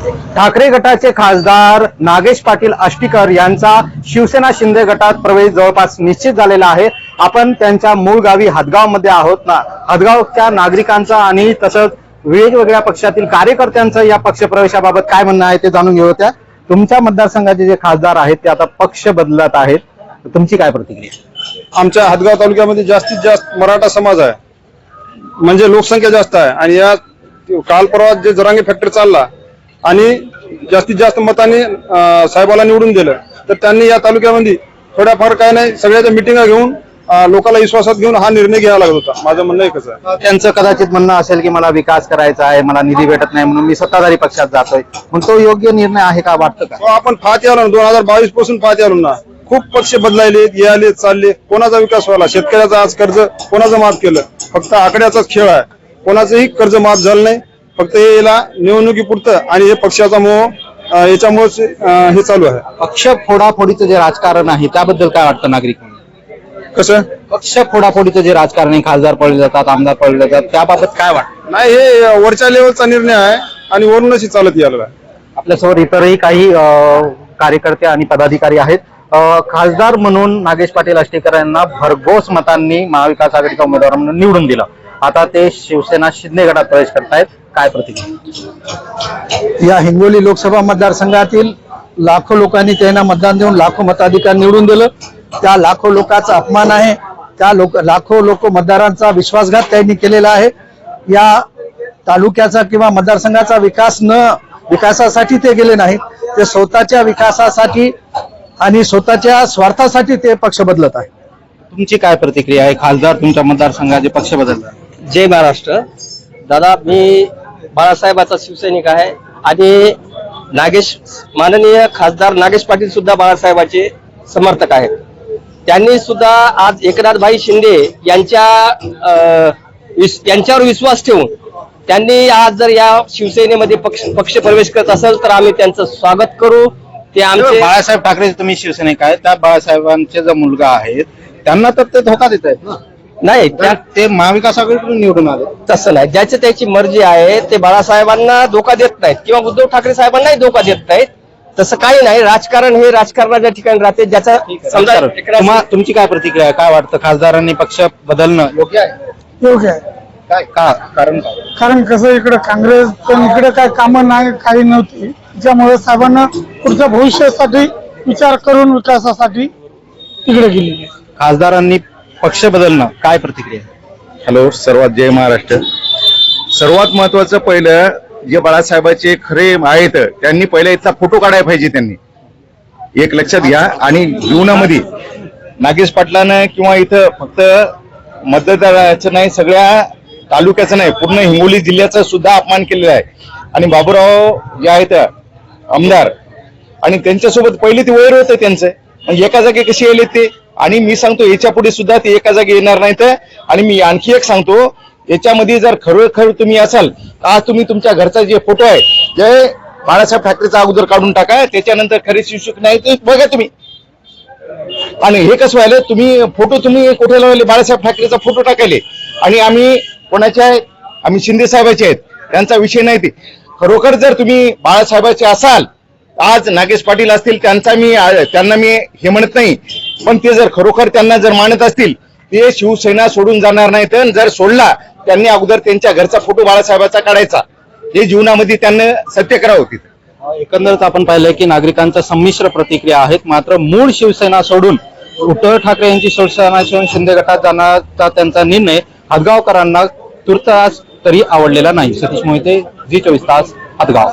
ठाकरे गटाचे खासदार नागेश पाटील आष्टीकर यांचा शिवसेना शिंदे गटात प्रवेश जवळपास निश्चित झालेला आहे। आपण त्यांच्या मूळ गावी हदगाव मध्ये आहोत ना। हदगावच्या नागरिकांचा आणि तसंच वेगवेगळ्या पक्षातील कार्यकर्त्यांचं या पक्ष प्रवेशाबाबत काय म्हणणं आहे ते जाणून घेऊया। तुमच्या मतदारसंघाचे जे खासदार आहेत ते आता पक्ष बदलत आहेत, तुमची काय प्रतिक्रिया? आमच्या हदगाव तालुक्यामध्ये जास्तीत जास्त मराठा समाज आहे, म्हणजे लोकसंख्या जास्त आहे। आणि या काल परवा जे जरांगे फॅक्टर चालला आणि जास्तीत जास्त मताने साहेबाला निवडून दिलं, तर त्यांनी या तालुक्यामध्ये थोड्याफार काय नाही सगळ्याच्या मिटिंगा घेऊन लोकांना विश्वासात घेऊन हा निर्णय घ्यावा लागत होता। माझं म्हणणं एकच आहे, त्यांचं कदाचित म्हणणं असेल की मला विकास करायचा आहे, मला निधी भेटत नाही म्हणून मी सत्ताधारी पक्षात जातोय, मग तो योग्य निर्णय आहे का वाटतं का? आपण पाहत आलो 2022 पासून पाहत आलो ना, खूप पक्ष बदलायले, याले चालले, कोणाचा विकास व्हायला, शेतकऱ्याचा आज कर्ज कोणाचं माफ केलं, फक्त आकड्याचाच खेळ आहे, कोणाचंही कर्ज माफ झालं नाही, फक्त हे याला निवडणुकीपुरतं आणि हे पक्षाचा मोह याच्यामुळे हे चालू आहे। पक्ष फोडाफोडीचं जे राजकारण आहे त्याबद्दल काय वाटतं नागरिकांना? कसं पक्ष फोडाफोडीचं जे राजकारण आहे, खासदार पळले जातात, आमदार पळले जातात, त्याबाबत काय वाटतं? नाही, हे वरच्या लेवलचा निर्णय आहे आणि वरूनच चालत यायला। आपल्यासमोर इतरही काही कार्यकर्ते आणि पदाधिकारी आहेत। खासदार म्हणून नागेश पाटील आष्टीकर यांना भरघोस मतांनी महाविकास आघाडीचा उमेदवार म्हणून निवडून दिलं, आता ते शिवसेना शिंदे गटात प्रवेश करतायत, काय प्रतिक्रिया? या हिंगोली लोकसभा मतदारसंघातील लाखो लोकांनी त्यांना मतदान देऊन लाखो मताधिकार निवडून दिलं, त्या लाखो लोकांचा अपमान आहे, त्या लाखो लोक मतदारांचा विश्वासघात त्यांनी केलेला आहे। या तालुक्याचा किंवा मतदारसंघाचा विकासासाठी ते गेले नाहीत, ते स्वतःच्या विकासासाठी आणि स्वतःच्या स्वार्थासाठी ते पक्ष बदलत आहे। तुमची काय प्रतिक्रिया आहे? खासदार तुमच्या मतदारसंघाचे पक्ष बदलतात। जय महाराष्ट्र दादा, मी बाळासाहेबाचा शिवसैनिक आहे आणि माननीय खासदार नागेश पाटील सुद्धा बाळासाहेबाचे समर्थक आहेत। त्यांनी सुद्धा आज एकनाथभाई शिंदे यांच्यावर विश्वास ठेवून त्यांनी आज जर या शिवसेनेमध्ये पक्ष प्रवेश करत असेल तर आम्ही त्यांचं स्वागत करू। ते आमचे बाळासाहेब ठाकरे तुम्ही शिवसैनिक आहेत, त्या बाळासाहेबांचे जो मुलगा आहेत त्यांना तर ते धोका देत आहेत ना? नाही, ते महाविकास आघाडीकडून निवडून आले, तसं नाही, ज्याची त्याची मर्जी आहे, ते बाळासाहेबांना धोका देत नाहीत किंवा उद्धव ठाकरे साहेबांनाही धोका देत नाहीत, तसं काही नाही। राजकारण हे राजकारणाच्या ठिकाणी राहते, ज्याचा समजा तुमची काय प्रतिक्रिया आहे? काय वाटतं, खासदारांनी पक्ष बदलणं योग्य आहे? योग्य आहे, काय का कारण? कारण कसं इकडे काँग्रेस पण इकडे काय कामं नाही, काही नव्हती, ज्यामुळे साहेबांना पुढच्या भविष्यासाठी विचार करून विकासासाठी तिकडे गेले। खासदारांनी पक्ष बदलणं, काय प्रतिक्रिया? हॅलो, सर्वात जय महाराष्ट्र। सर्वात महत्वाचं पहिलं जे बाळासाहेबाचे खरे आहेत त्यांनी पहिले इथला फोटो काढायला पाहिजे, त्यांनी एक लक्षात घ्या। आणि जीवनामध्ये नागेश पाटलानं किंवा इथं फक्त मतदाराचं नाही, सगळ्या तालुक्याचं नाही, पूर्ण हिंगोली जिल्ह्याचा सुद्धा अपमान केलेला आहे। आणि बाबूराव जे आहेत आमदार, आणि त्यांच्यासोबत पहिले ते वैर होतं त्यांचं, म्हणजे एका जागी कशी येले ते, आणि मी सांगतो याच्या पुढे सुद्धा ते एका जागी येणार नाहीत। आणि मी आणखी एक सांगतो, याच्यामध्ये जर खरोखर तुम्ही असाल, आज तुम्ही तुमच्या घरचा जे फोटो आहे जे बाळासाहेब ठाकरेचा अगोदर काढून टाका, त्याच्यानंतर खरे शिक्षक नाही ते बघा तुम्ही। आणि हे कसं व्हायला, तुम्ही कुठे लावले? बाळासाहेब ठाकरेचा फोटो टाकायले, आणि आम्ही कोणाचे आहे? आम्ही शिंदे साहेबाचे आहेत, त्यांचा विषय नाही। ते खरोखर जर तुम्ही बाळासाहेबाचे असाल, आज नागेश पाटील असतील, त्यांना मी हे म्हणत नाही, पण ते जर खरोखर त्यांना जर मानत असतील, ते शिवसेना सोडून जाणार नाहीत। जर सोडला, त्यांनी अगोदर त्यांच्या घरचा फोटो बाळासाहेबाचा काढायचा, हे जीवनामध्ये त्यांना सत्य करावं होती। एकंदरच आपण पाहिलंय की नागरिकांच्या संमिश्र प्रतिक्रिया आहेत, मात्र मूळ शिवसेना सोडून उद्धव ठाकरे यांची शिवसेना शिंदे गटात जाण्याचा त्यांचा निर्णय हदगावकरांना तुर्तास तरी आवडलेला नाही। सतीश मोहिते, झी 24 तास, हदगाव।